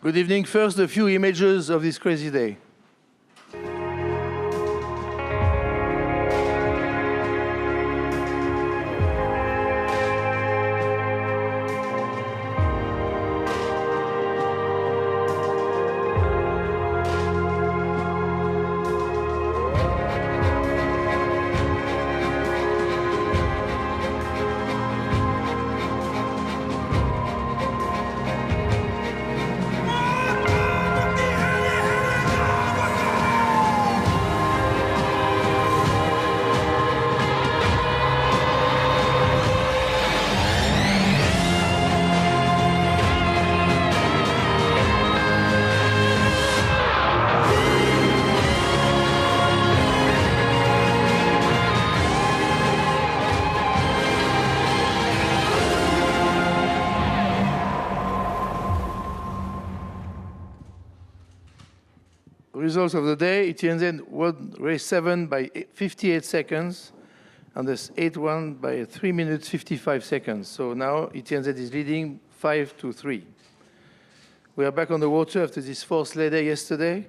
Good evening. First, a few images of this crazy day. Results of the day: Etienne won race 7 by 58 seconds, and this 8-1 by 3 minutes 55 seconds. So now Etienne is leading 5-3. We are back on the water after this fourth sleigh day yesterday.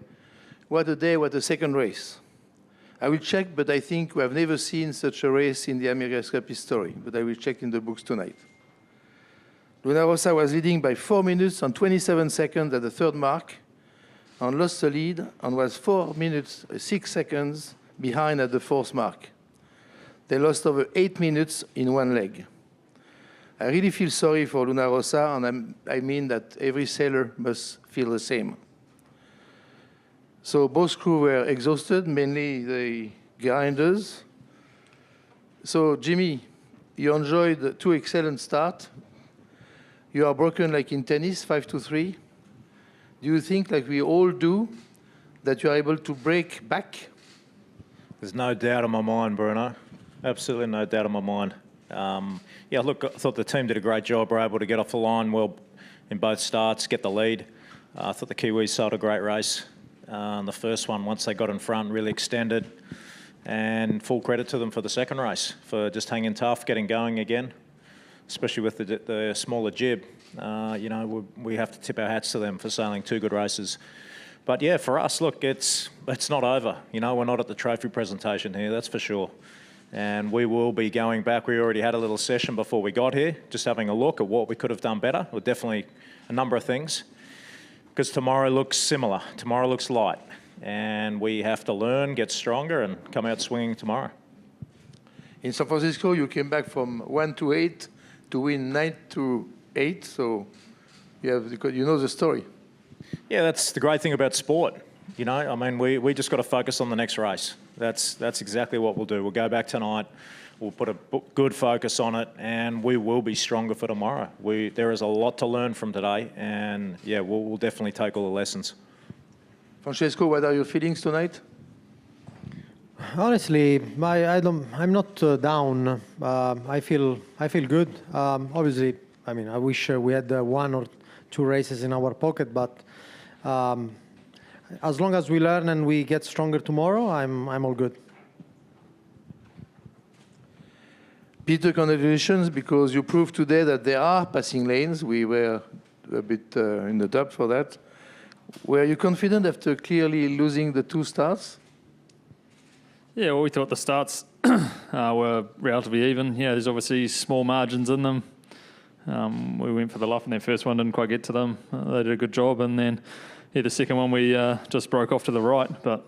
What a day, what a second race. I will check, but I think we have never seen such a race in the Emirates Cup history, but I will check in the books tonight. Luna Rossa was leading by 4 minutes and 27 seconds at the third mark, and lost the lead and was 4 minutes 6 seconds behind at the fourth mark. They lost over 8 minutes in one leg. I really feel sorry for Luna Rossa, and I mean that every sailor must feel the same. So both crew were exhausted, mainly the grinders. So Jimmy, you enjoyed the 2 excellent starts. You are broken like in tennis, 5-3. Do you think, like we all do, that you are able to break back? There's no doubt in my mind, Bruno. Absolutely no doubt in my mind. Yeah, look, I thought the team did a great job. We're able to get off the line well in both starts, get the lead. I thought the Kiwis sold a great race. The first one, once they got in front, really extended. And full credit to them for the second race, for just hanging tough, getting going again, especially with the smaller jib. You know, we have to tip our hats to them for sailing 2 good races. But yeah, for us, look, it's not over. You know, we're not at the trophy presentation here, that's for sure. And we will be going back. We already had a little session before we got here, just having a look at what we could have done better, or definitely a number of things. Because tomorrow looks similar. Tomorrow looks light. And we have to learn, get stronger, and come out swinging tomorrow. In San Francisco, you came back from 1-8 to win 9-8, so you know the story. Yeah, that's the great thing about sport. You know, I mean, we just got to focus on the next race. That's exactly what we'll do. We'll go back tonight, we'll put a good focus on it, and we will be stronger for tomorrow. There is a lot to learn from today, and yeah, we'll definitely take all the lessons. Francesco, what are your feelings tonight? Honestly, I'm not down. I feel good. Obviously, I mean, I wish we had 1 or 2 races in our pocket, but as long as we learn and we get stronger tomorrow, I'm all good. Peter, congratulations, because you proved today that there are passing lanes. We were a bit in the top for that. Were you confident after clearly losing the 2 starts? Yeah, well, we thought the starts were relatively even. Yeah, there's obviously small margins in them. We went for the luff in their first one, didn't quite get to them. They did a good job, and then yeah, the second one we just broke off to the right. But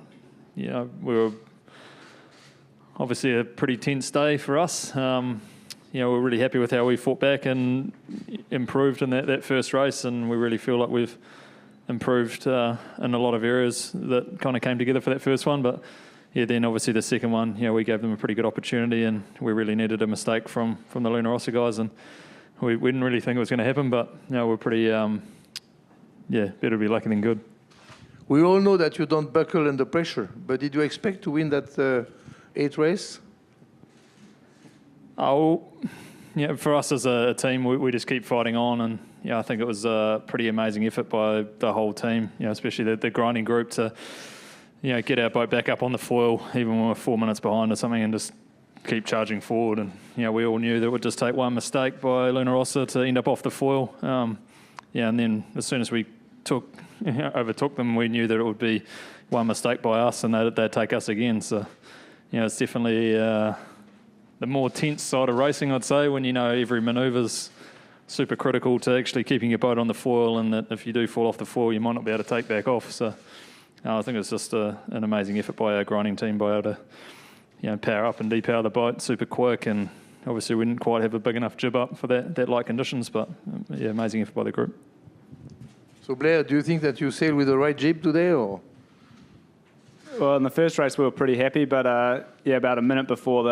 yeah, we were obviously a pretty tense day for us. You know, we're really happy with how we fought back and improved in that first race, and we really feel like we've improved in a lot of areas that kind of came together for that first one. But yeah, then obviously the second one, you know, we gave them a pretty good opportunity, and we really needed a mistake from the Luna Rossa guys, and we didn't really think it was going to happen, but you know, we're pretty, yeah, better be lucky than good. We all know that you don't buckle under pressure, but did you expect to win that 8th race? Oh, yeah, for us as a team, we just keep fighting on, and yeah, I think it was a pretty amazing effort by the whole team, you know, especially the grinding group to, you know, get our boat back up on the foil, even when we're 4 minutes behind or something, and just keep charging forward. And you know, we all knew that it would just take one mistake by Luna Rossa to end up off the foil. Yeah, and then as soon as we overtook them, we knew that it would be one mistake by us and they'd take us again. So, it's definitely the more tense side of racing, I'd say, when every manoeuvre's super critical to actually keeping your boat on the foil, and that if you do fall off the foil, you might not be able to take back off. So I think it's just an amazing effort by our grinding team by able to power up and depower the boat super quick, and obviously we didn't quite have a big enough jib up for that light conditions, but amazing effort by the group. So Blair, do you think that you sailed with the right jib today, or? Well, in the first race we were pretty happy, but about a minute before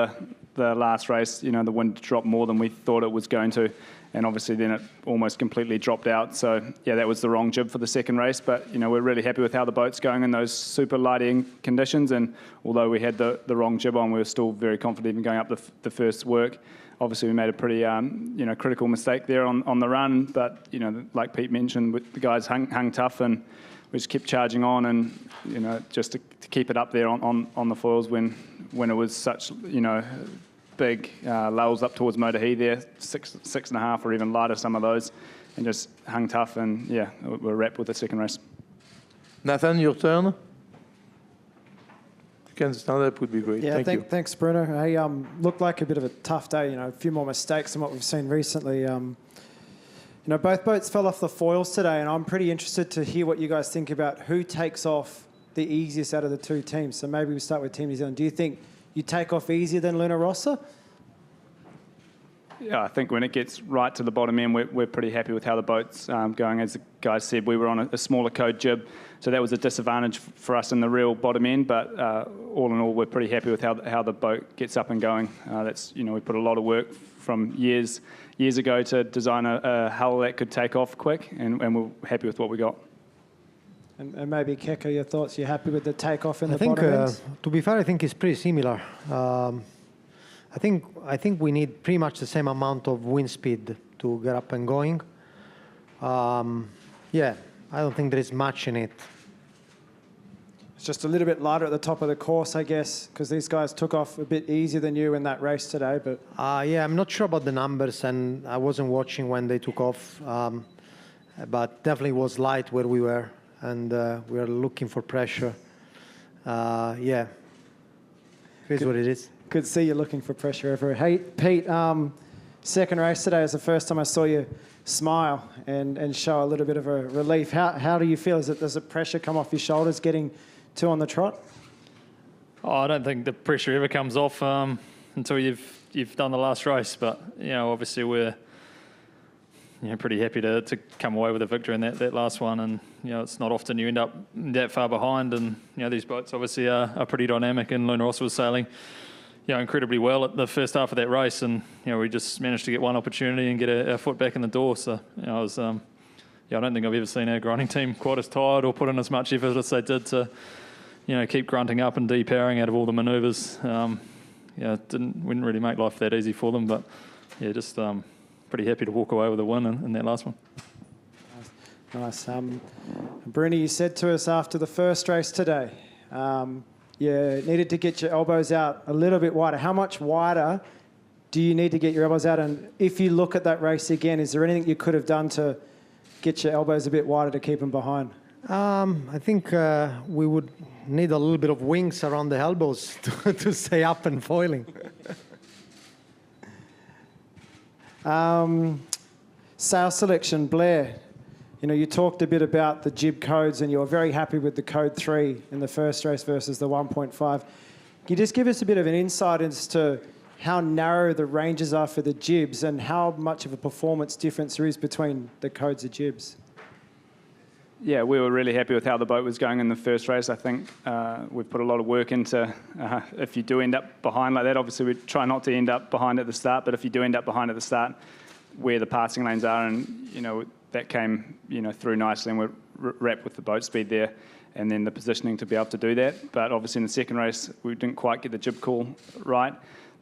the last race, the wind dropped more than we thought it was going to, and obviously then it almost completely dropped out. So that was the wrong jib for the second race, but we're really happy with how the boat's going in those super lighting conditions, and although we had the wrong jib on, we were still very confident in going up the first work. Obviously we made a pretty critical mistake there on the run, but like Pete mentioned, the guys hung tough, and we just kept charging on, and just to keep it up there on the foils when it was such big lulls up towards Motahi there, 6.5 or even lighter, some of those, and just hung tough, and we're wrapped with the second race. Nathan, your turn. You can stand up, would be great. Yeah, Thank you. thanks, Bruno. Hey, looked like a bit of a tough day. A few more mistakes than what we've seen recently. Both boats fell off the foils today, and I'm pretty interested to hear what you guys think about who takes off the easiest out of the two teams. So maybe we start with Team New Zealand. Do you think you take off easier than Luna Rossa? Yeah, I think when it gets right to the bottom end, we're pretty happy with how the boat's going. As the guys said, we were on a smaller code jib, so that was a disadvantage for us in the real bottom end. But all in all, we're pretty happy with how the boat gets up and going. We put a lot of work from years ago to design a hull that could take off quick, and we're happy with what we got. And maybe Keko, your thoughts? You're happy with the takeoff in the bottom ends? To be fair, I think it's pretty similar. I think we need pretty much the same amount of wind speed to get up and going. I don't think there is much in it. It's just a little bit lighter at the top of the course, I guess, because these guys took off a bit easier than you in that race today. But I'm not sure about the numbers, and I wasn't watching when they took off, but definitely was light where we were, and we are looking for pressure. Here's what it is. Could see you looking for pressure everywhere. Hey, Pete, second race today is the first time I saw you smile and show a little bit of a relief. How do you feel? Does the pressure come off your shoulders getting two on the trot? I don't think the pressure ever comes off until you've done the last race. But obviously we're pretty happy to come away with a victory in that last one. And it's not often you end up that far behind. And these boats obviously are pretty dynamic. And Luna Rossa was sailing incredibly well at the first half of that race, and we just managed to get one opportunity and get our foot back in the door. So I don't think I've ever seen our grinding team quite as tired or put in as much effort as they did to keep grunting up and depowering out of all the manoeuvres. Wouldn't really make life that easy for them, but just pretty happy to walk away with a win in that last one. Nice. Bruni, you said to us after the first race today, you needed to get your elbows out a little bit wider. How much wider do you need to get your elbows out? And if you look at that race again, is there anything you could have done to get your elbows a bit wider to keep them behind? I think we would need a little bit of wings around the elbows to stay up and foiling. Sail selection, Blair. You talked a bit about the jib codes, and you were very happy with the code 3 in the first race versus the 1.5. Can you just give us a bit of an insight as to how narrow the ranges are for the jibs and how much of a performance difference there is between the codes of jibs? Yeah, we were really happy with how the boat was going in the first race. I think we've put a lot of work into, if you do end up behind like that, obviously we try not to end up behind at the start, but if you do end up behind at the start, where the passing lanes are, and, that came, through nicely, and we're wrapped with the boat speed there, and then the positioning to be able to do that. But obviously in the second race, we didn't quite get the jib call right.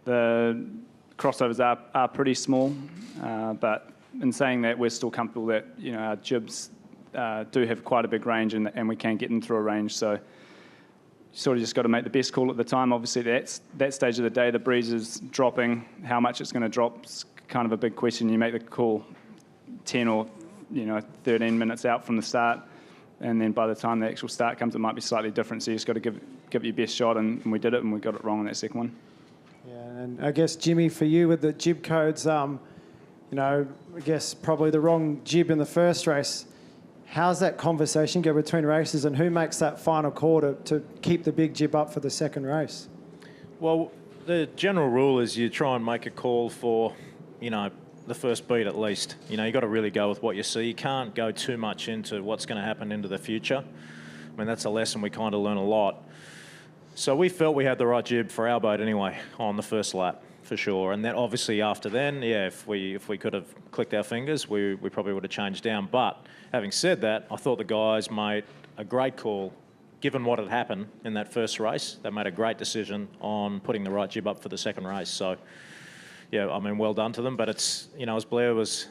The crossovers are pretty small, but in saying that, we're still comfortable that, our jibs do have quite a big range, and we can get them through a range. So sort of just got to make the best call at the time. Obviously, that stage of the day, the breeze is dropping. How much it's going to drop is kind of a big question. You make the call 10 or 13 minutes out from the start. and then by the time the actual start comes, it might be slightly different. So you just got to give it your best shot, and we did it, and we got it wrong in that second one. Yeah, and I guess, Jimmy, for you with the jib codes, I guess probably the wrong jib in the first race. How's that conversation go between races, and who makes that final call to keep the big jib up for the second race? Well, the general rule is you try and make a call for, the first beat at least. You got to really go with what you see. You can't go too much into what's going to happen into the future. I mean, that's a lesson we kind of learn a lot. So we felt we had the right jib for our boat anyway on the first lap, for sure. And then obviously after then, if we could have clicked our fingers, we probably would have changed down. But having said that, I thought the guys made a great call. Given what had happened in that first race, they made a great decision on putting the right jib up for the second race. So, yeah, I mean, well done to them. But it's, as Blair was,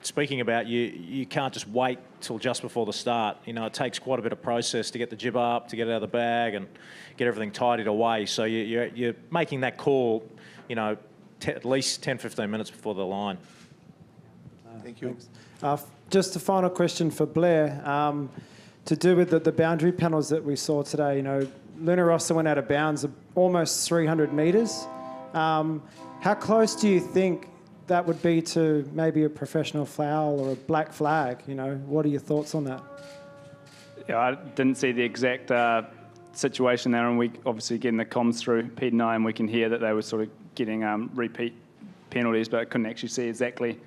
speaking about, you can't just wait till just before the start. It takes quite a bit of process to get the jib up, to get it out of the bag and get everything tidied away. So you're making that call, at least 10, 15 minutes before the line. Thank you. Just a final question for Blair, to do with the boundary panels that we saw today. Luna Rossa went out of bounds almost 300 metres. How close do you think that would be to maybe a professional foul or a black flag? What are your thoughts on that? Yeah, I didn't see the exact situation there, and we obviously getting the comms through Pete and I, and we can hear that they were sort of getting repeat penalties, but I couldn't actually see exactly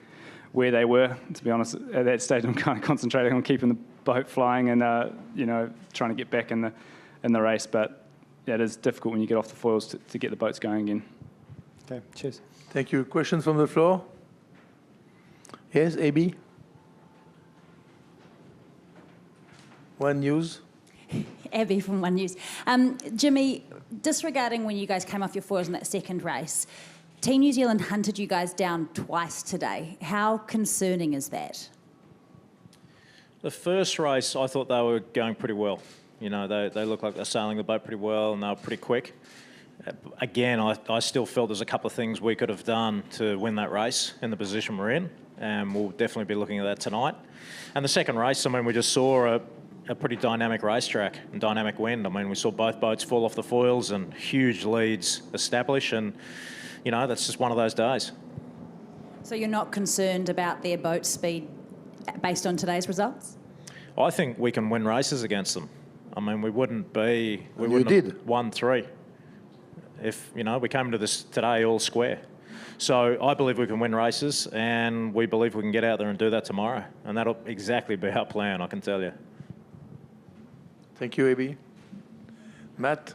where they were. To be honest, at that stage, I'm kind of concentrating on keeping the boat flying and trying to get back in the race. But yeah, it is difficult when you get off the foils to get the boats going again. Okay, cheers. Thank you. Questions from the floor? Yes, AB? One News. Abby from One News. Jimmy, disregarding when you guys came off your foils in that second race, Team New Zealand hunted you guys down twice today. How concerning is that? The first race, I thought they were going pretty well. They looked like they're sailing the boat pretty well, and they were pretty quick. Again, I still felt there's a couple of things we could have done to win that race in the position we're in, and we'll definitely be looking at that tonight. And the second race, we just saw a pretty dynamic racetrack and dynamic wind. We saw both boats fall off the foils and huge leads establish, and, that's just one of those days. So you're not concerned about their boat speed based on today's results? I think we can win races against them. We wouldn't have 1-3 if, we came to this today all square. So I believe we can win races, and we believe we can get out there and do that tomorrow. And that'll exactly be our plan, I can tell you. Thank you, AB. Matt?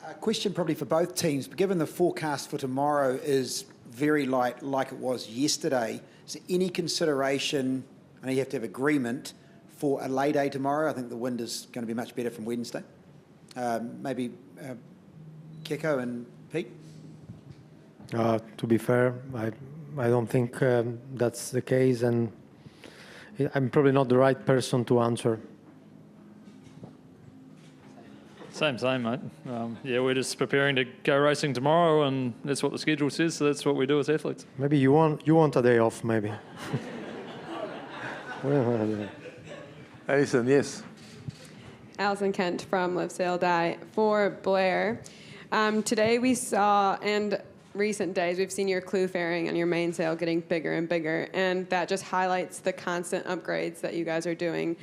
A question probably for both teams, but given the forecast for tomorrow is very light like it was yesterday, is there any consideration, I know you have to have agreement, for a lay day tomorrow? I think the wind is going to be much better from Wednesday. Maybe Keko and Pete? To be fair, I don't think that's the case, and I'm probably not the right person to answer. Same, mate. We're just preparing to go racing tomorrow, and that's what the schedule says, so that's what we do as athletes. Maybe you want a day off, maybe. Alison, yes. Alison Kent from Live Sail Die. For Blair, today we saw, and recent days, we've seen your clue fairing and your mainsail getting bigger and bigger, and that just highlights the constant upgrades that you guys are doing.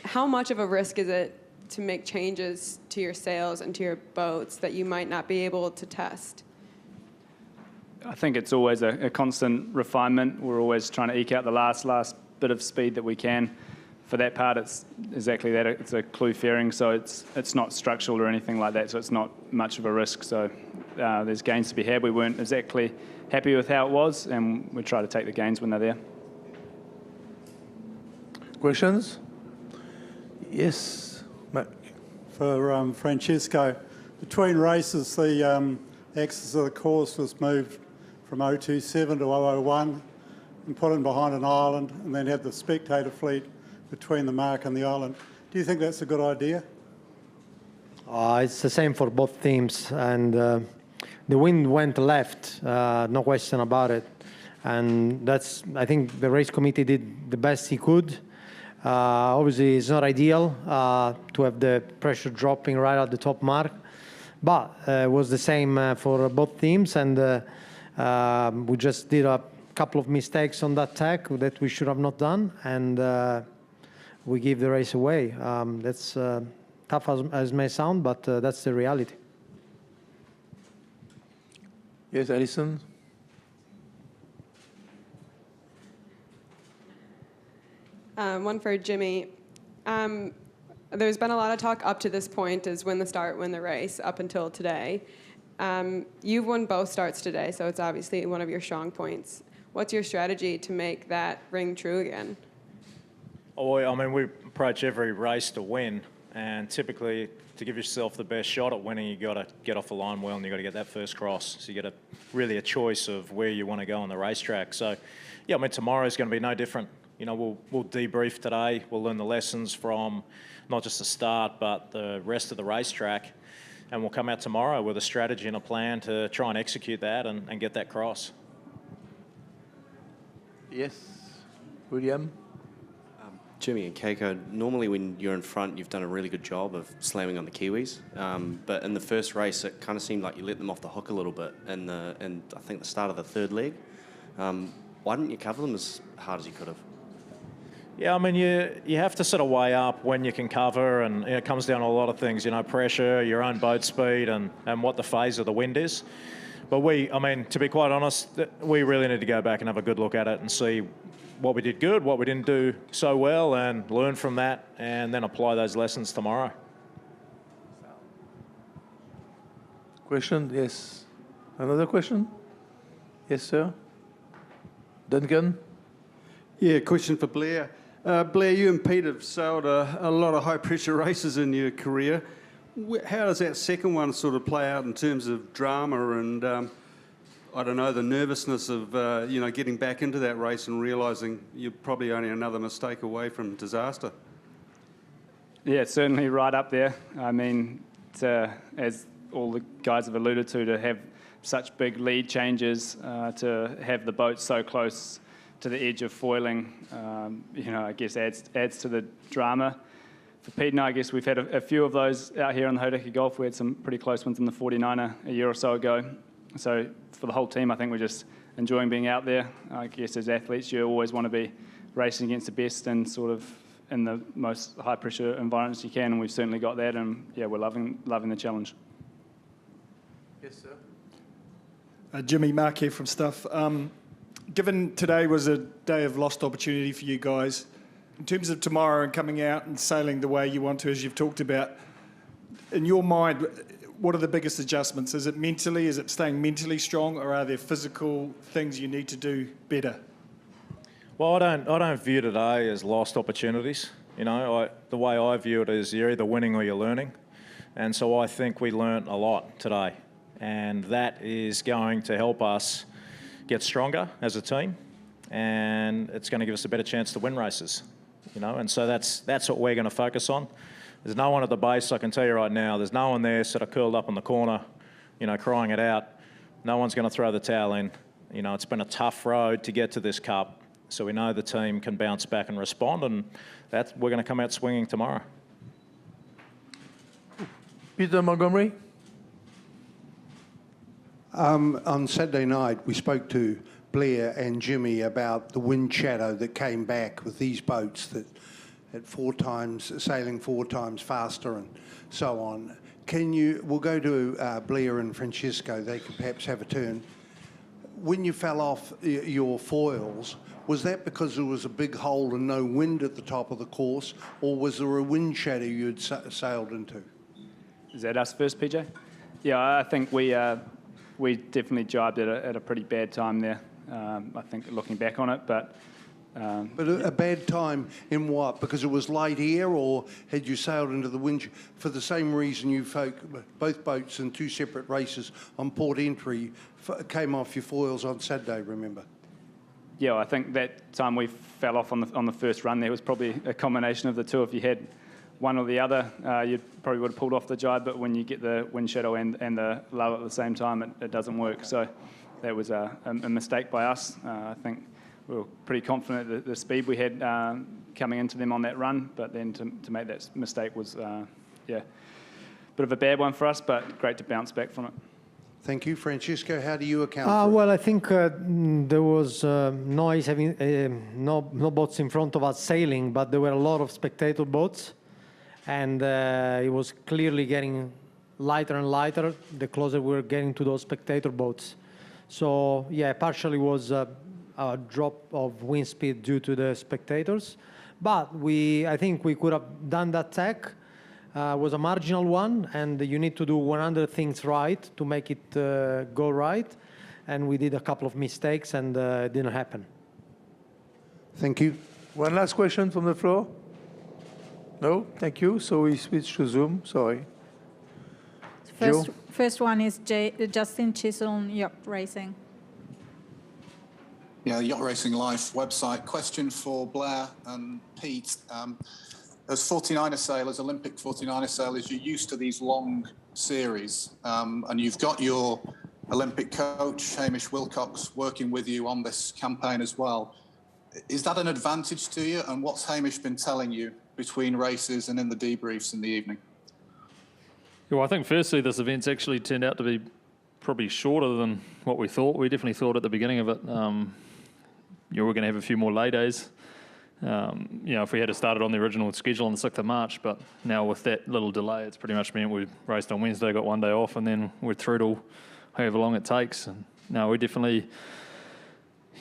How much of a risk is it to make changes to your sails and to your boats that you might not be able to test? I think it's always a constant refinement. We're always trying to eke out the last bit of speed that we can. For that part, it's exactly that. It's a clue fairing, so it's not structural or anything like that, so it's not much of a risk. So there's gains to be had. We weren't exactly happy with how it was, and we try to take the gains when they're there. Questions? Yes, Mark. For Francesco, between races, the axis of the course was moved from 027 to 001 and put in behind an island, and then had the spectator fleet between the mark and the island. Do you think that's a good idea? It's the same for both teams, and the wind went left, no question about it. And I think the race committee did the best he could. Obviously, it's not ideal to have the pressure dropping right at the top mark, but it was the same for both teams, and we just did a couple of mistakes on that tag that we should have not done, and we give the race away. That's tough as may sound, but that's the reality. Yes, Alison? One for Jimmy. There's been a lot of talk up to this point is win the start, win the race, up until today. You've won both starts today, so it's obviously one of your strong points. What's your strategy to make that ring true again? Oh, I mean, we approach every race to win, and typically to give yourself the best shot at winning, you got to get off the line well, and you got to get that first cross. So you get really a choice of where you want to go on the racetrack. So, yeah, I mean, tomorrow's going to be no different. You know, we'll debrief today. We'll learn the lessons from not just the start, but the rest of the racetrack, and we'll come out tomorrow with a strategy and a plan to try and execute that and get that cross. Yes, William? Jimmy and Keiko, normally when you're in front, you've done a really good job of slamming on the Kiwis. But in the first race, it kind of seemed like you let them off the hook a little bit in I think the start of the third leg. Why didn't you cover them as hard as you could have? Yeah, I mean, you have to sort of weigh up when you can cover, and it comes down to a lot of things, you know, pressure, your own boat speed, and what the phase of the wind is. But I mean, to be quite honest, we really need to go back and have a good look at it and see what we did good, what we didn't do so well, and learn from that, and then apply those lessons tomorrow. Question? Yes. Another question? Yes, sir. Duncan? Yeah, question for Blair. Blair, you and Pete have sailed a lot of high-pressure races in your career. How does that second one sort of play out in terms of drama and, I don't know, the nervousness of, getting back into that race and realising you're probably only another mistake away from disaster? Yeah, it's certainly right up there. I mean, as all the guys have alluded to have such big lead changes, to have the boat so close to the edge of foiling, I guess adds to the drama. For Pete and I guess we've had a few of those out here on the Hodaki Gulf. We had some pretty close ones in the 49er a year or so ago. So for the whole team, I think we're just enjoying being out there. I guess as athletes, you always want to be racing against the best and sort of in the most high-pressure environments you can, and we've certainly got that, and yeah, we're loving the challenge. Yes, sir. Jimmy, Mark here from Stuff. Given today was a day of lost opportunity for you guys, in terms of tomorrow and coming out and sailing the way you want to, as you've talked about, in your mind, what are the biggest adjustments? Is it mentally? Is it staying mentally strong, or are there physical things you need to do better? Well, I don't view today as lost opportunities. You know, the way I view it is you're either winning or you're learning, and so I think we learnt a lot today, and that is going to help us get stronger as a team, and it's going to give us a better chance to win races. You know, and so that's what we're going to focus on. There's no one at the base, I can tell you right now, there's no one there sort of curled up in the corner, you know, crying it out. No one's going to throw the towel in. You know, it's been a tough road to get to this cup, so we know the team can bounce back and respond, and we're going to come out swinging tomorrow. Peter Montgomery? On Saturday night, we spoke to Blair and Jimmy about the wind shadow that came back with these boats that at sailing 4 times faster and so on. We'll go to Blair and Francesco, they could perhaps have a turn. When you fell off your foils, was that because there was a big hole and no wind at the top of the course, or was there a wind shadow you had sailed into? Is that us first, PJ? Yeah, I think we definitely jibed at a pretty bad time there. I think looking back on it, but a bad time in what? Because it was light air, or had you sailed into the wind? For the same reason you both boats in 2 separate races on port entry came off your foils on Saturday, remember? Yeah, I think that time we fell off on the first run there was probably a combination of the two. If you had one or the other, you probably would have pulled off the jibe, but when you get the wind shadow and the lull at the same time, it doesn't work. So that was a mistake by us. I think we were pretty confident that the speed we had coming into them on that run, but then to make that mistake was, bit of a bad one for us, but great to bounce back from it. Thank you. Francesco, how do you account for it? Well, I think there was noise, having no boats in front of us sailing, but there were a lot of spectator boats, and it was clearly getting lighter and lighter the closer we were getting to those spectator boats. So, yeah, partially was a drop of wind speed due to the spectators, but I think we could have done that tack. Was a marginal one, and you need to do 100 things right to make it go right. And we did a couple of mistakes, and it didn't happen. Thank you. One last question from the floor? No? Thank you. So we switch to Zoom. Sorry. First one is Justin Chisholm, Yacht Racing. Yeah, Yacht Racing Life website. Question for Blair and Pete. As 49er sailors, Olympic 49er sailors, you're used to these long series, and you've got your Olympic coach, Hamish Wilcox, working with you on this campaign as well. Is that an advantage to you? And what's Hamish been telling you between races and in the debriefs in the evening? Well, I think firstly, this event's actually turned out to be probably shorter than what we thought. We definitely thought at the beginning of it, we're going to have a few more lay days. If we had started on the original schedule on the 6th of March, but now with that little delay, it's pretty much meant we raced on Wednesday, got one day off, and then we're through to however long it takes. And now we definitely,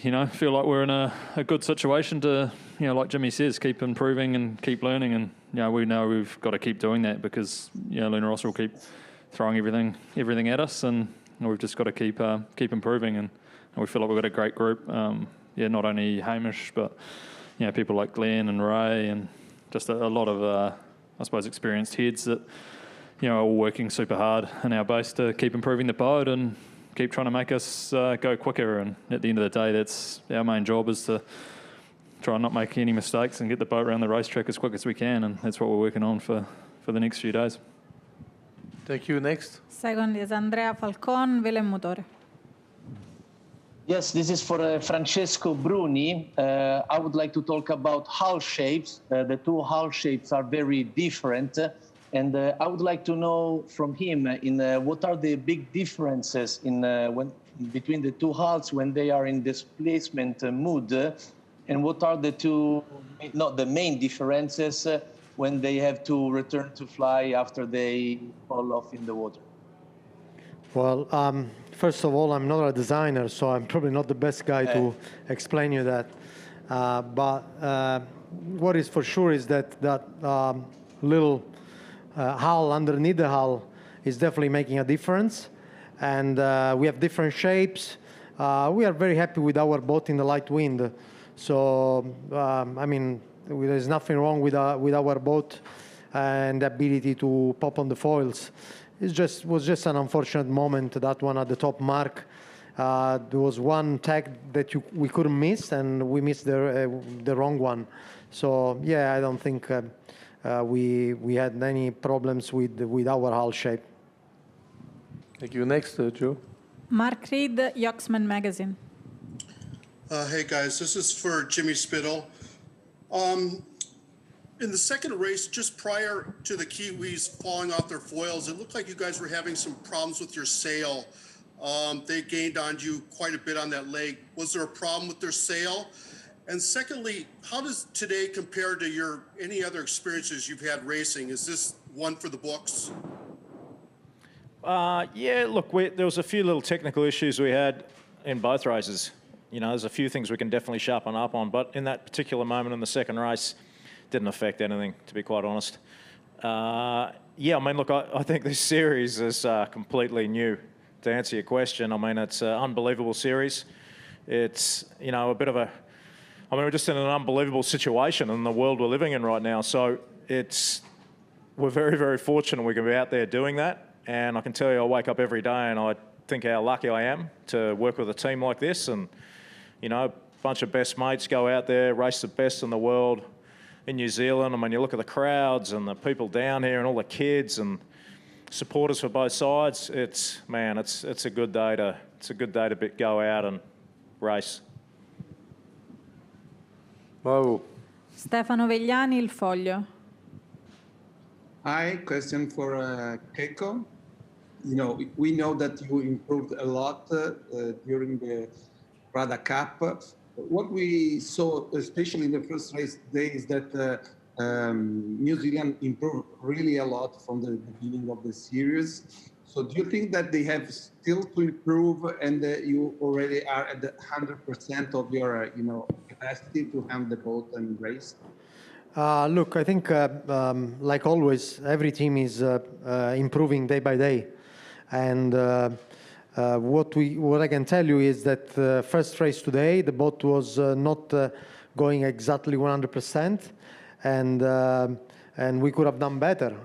feel like we're in a good situation to, like Jimmy says, keep improving and keep learning. And, we know we've got to keep doing that because, Luna Rossa will keep throwing everything at us, and we've just got to keep improving. And we feel like we've got a great group. Not only Hamish, but people like Glenn and Ray, and just a lot of, experienced heads that, are all working super hard in our base to keep improving the boat and keep trying to make us go quicker. And at the end of the day, that's our main job, is to try and not make any mistakes and get the boat around the racetrack as quick as we can. And that's what we're working on for the next few days. Thank you. Next. Second is Andrea Falcon, Willem Motore. Yes, this is for Francesco Bruni. I would like to talk about hull shapes. The two hull shapes are very different. And I would like to know from him what are the big differences between the two hulls when they are in displacement mood, and what are the main differences when they have to return to fly after they fall off in the water. Well, first of all, I'm not a designer, so I'm probably not the best guy to explain you that. But what is for sure is that little hull underneath the hull is definitely making a difference. And we have different shapes. We are very happy with our boat in the light wind. So, there's nothing wrong with our boat and the ability to pop on the foils. It was just an unfortunate moment, that one at the top mark. There was one tag that we couldn't miss, and we missed the wrong one. So, I don't think we had any problems with our hull shape. Thank you. Next, Joe. Mark Reed, Yachtsman Magazine. Hey, guys. This is for Jimmy Spittle. In the second race, just prior to the Kiwis falling off their foils, it looked like you guys were having some problems with your sail. They gained on you quite a bit on that leg. Was there a problem with their sail? And secondly, how does today compare to any other experiences you've had racing? Is this one for the books? There was a few little technical issues we had in both races. There's a few things we can definitely sharpen up on, but in that particular moment in the second race, didn't affect anything, to be quite honest. I think this series is completely new. To answer your question, it's an unbelievable series. It's, we're just in an unbelievable situation in the world we're living in right now. So we're very, very fortunate we can be out there doing that. And I can tell you, I wake up every day and I think how lucky I am to work with a team like this. And, a bunch of best mates go out there, race the best in the world in New Zealand. You look at the crowds and the people down here and all the kids, and supporters for both sides. It's a good day to go out and race. Bravo. Stefano Vegliani, Il Foglio. Hi, question for Keiko. You know, we know that you improved a lot during the Prada Cup. What we saw, especially in the first race today, is that New Zealand improved really a lot from the beginning of the series. So do you think that they have still to improve and you already are at the 100% of your capacity to handle the boat and race? Look, I think, like always, every team is improving day by day. And what I can tell you is that the first race today, the boat was not going exactly 100%, and we could have done better.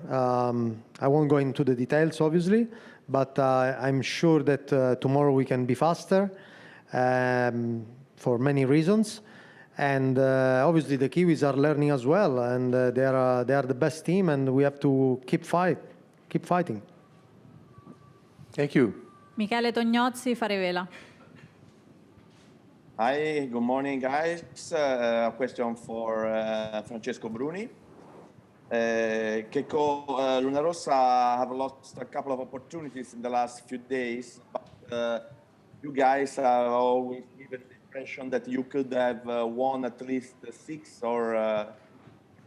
I won't go into the details, obviously, but I'm sure that tomorrow we can be faster for many reasons. And obviously the Kiwis are learning as well, and they are the best team, and we have to keep fighting. Thank you. Michele Tognozzi, Farevela. Hi, good morning, guys. A question for Francesco Bruni. Keiko, Luna Rossa have lost a couple of opportunities in the last few days, but you guys have always given the impression that you could have won at least 6 or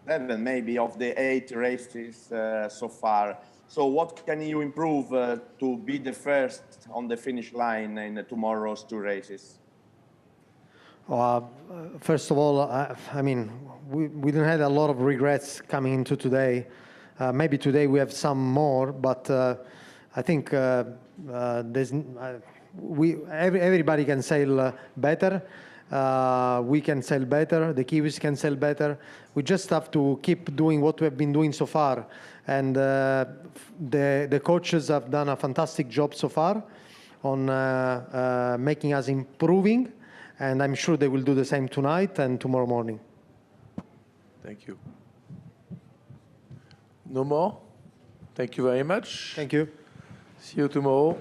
7 maybe of the 8 races so far. So what can you improve to be the first on the finish line in tomorrow's 2 races? First of all, I mean, we didn't have a lot of regrets coming into today. Maybe today we have some more, but I think everybody can sail better. We can sail better. The Kiwis can sail better. We just have to keep doing what we have been doing so far. And the coaches have done a fantastic job so far on making us improving. And I'm sure they will do the same tonight and tomorrow morning. Thank you. No more? Thank you very much. Thank you. See you tomorrow.